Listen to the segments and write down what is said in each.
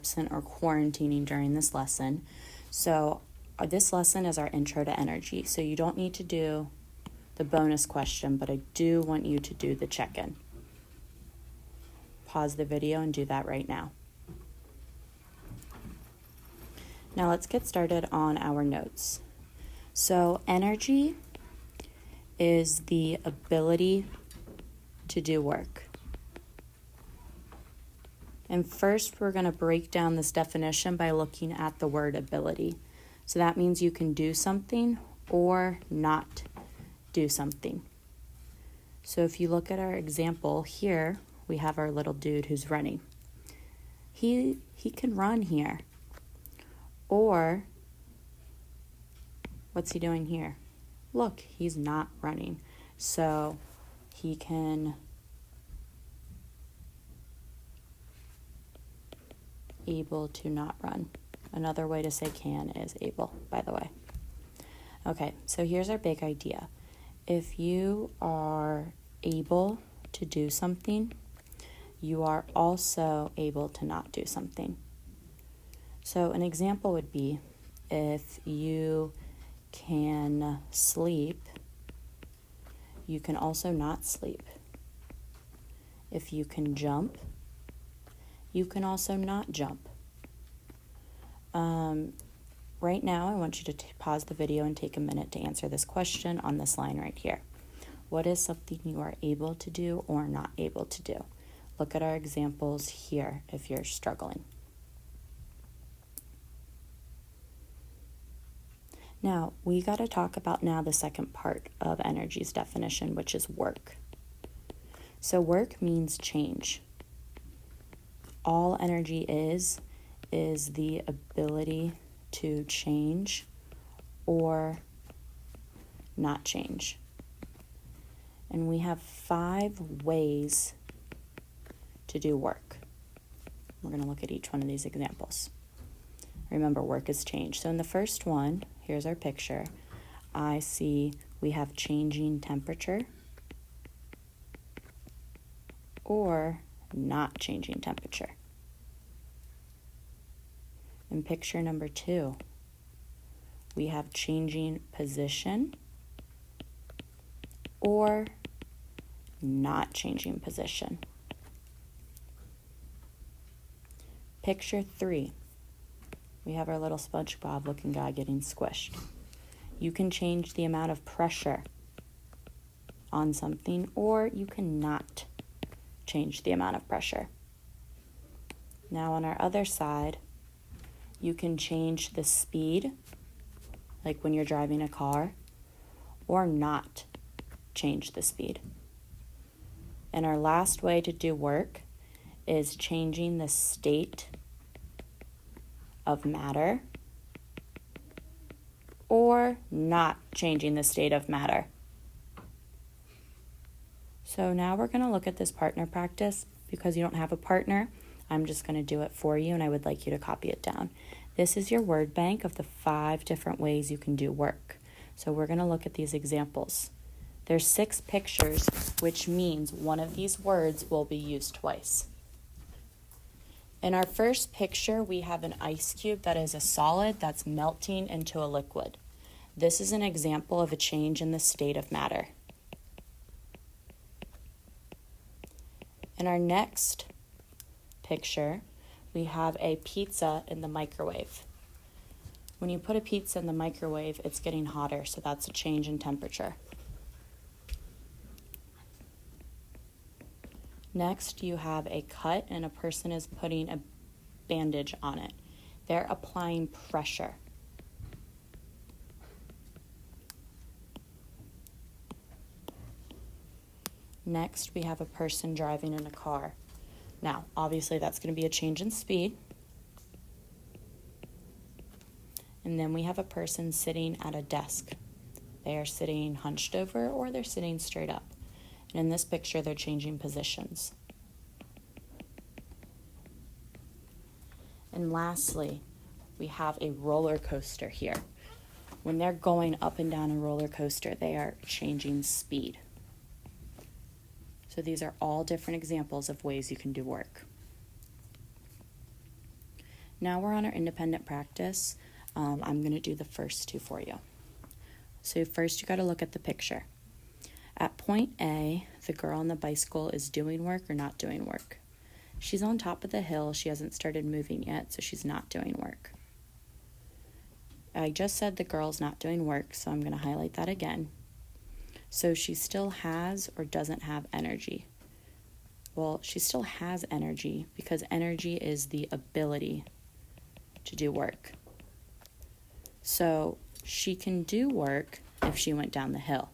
absent or quarantining during this lesson. So this lesson is our intro to energy. So you don't need to do the bonus question, but I do want you to do the check-in. Pause the video and do that right now. Now let's get started on our notes. So energy is the ability to do work. And first we're going to break down this definition by looking at the word ability. So that means you can do something or not do something. So if you look at our example here, we have our little dude who's running. He can run here. Or, what's he doing here? Look, he's not running. So he can able to not run. Another way to say can is able, by the way. Okay, so here's our big idea. If you are able to do something, you are also able to not do something. So an example would be if you can sleep, you can also not sleep. If you can jump, you can also not jump. Right now, I want you to pause the video and take a minute to answer this question on this line right here. What is something you are able to do or not able to do? Look at our examples here if you're struggling. Now, we got to talk about now the second part of energy's definition, which is work. So work means change. All energy is the ability to change or not change. And we have 5 ways to do work. We're going to look at each one of these examples. Remember, work is change. So in the first one, here's our picture. I see we have changing temperature or not changing temperature. In picture number 2, we have changing position or not changing position. Picture 3, we have our little SpongeBob looking guy getting squished. You can change the amount of pressure on something or you cannot change the amount of pressure. Now on our other side, you can change the speed, like when you're driving a car, or not change the speed. And our last way to do work is changing the state of matter or not changing the state of matter. So now we're going to look at this partner practice. Because you don't have a partner, I'm just going to do it for you and I would like you to copy it down. This is your word bank of the 5 different ways you can do work. So we're going to look at these examples. There's 6 pictures, which means one of these words will be used twice. In our first picture, we have an ice cube that is a solid that's melting into a liquid. This is an example of a change in the state of matter. In our next picture, we have a pizza in the microwave. When you put a pizza in the microwave, it's getting hotter, so that's a change in temperature. Next, you have a cut and a person is putting a bandage on it. They're applying pressure. Next, we have a person driving in a car. Now, obviously, that's going to be a change in speed. And then we have a person sitting at a desk. They are sitting hunched over or they're sitting straight up. And in this picture, they're changing positions. And lastly, we have a roller coaster here. When they're going up and down a roller coaster, they are changing speed. So these are all different examples of ways you can do work. Now we're on our independent practice. I'm going to do the first two for you. So first you got to look at the picture. At point A, the girl on the bicycle is doing work or not doing work. She's on top of the hill. She hasn't started moving yet, so she's not doing work. I just said the girl's not doing work, so I'm going to highlight that again. So she still has or doesn't have energy. Well, she still has energy because energy is the ability to do work. So she can do work if she went down the hill.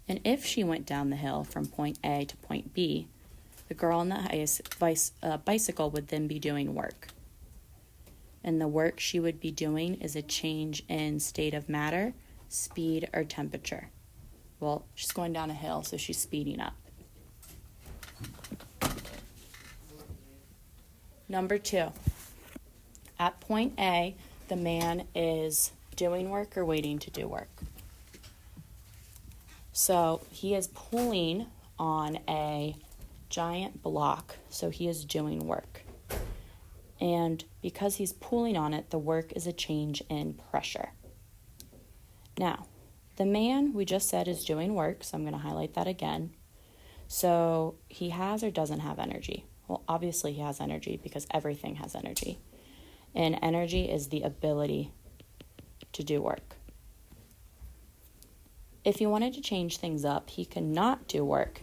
And if she went down the hill from point A to point B, the girl on the bicycle would then be doing work. And the work she would be doing is a change in state of matter, speed, or temperature. Well, she's going down a hill, so she's speeding up. Number 2. At point A, the man is doing work or waiting to do work. So he is pulling on a giant block, so he is doing work. And because he's pulling on it, the work is a change in pressure. Now, the man we just said is doing work, so I'm going to highlight that again. So he has or doesn't have energy. Well, obviously he has energy because everything has energy. And energy is the ability to do work. If he wanted to change things up, he could not do work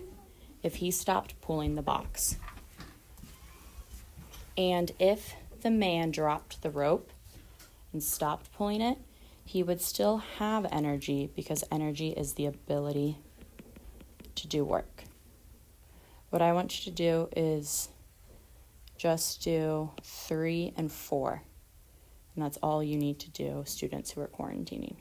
if he stopped pulling the box. And if the man dropped the rope and stopped pulling it, he would still have energy because energy is the ability to do work. What I want you to do is just do 3 and 4. And that's all you need to do, students who are quarantining.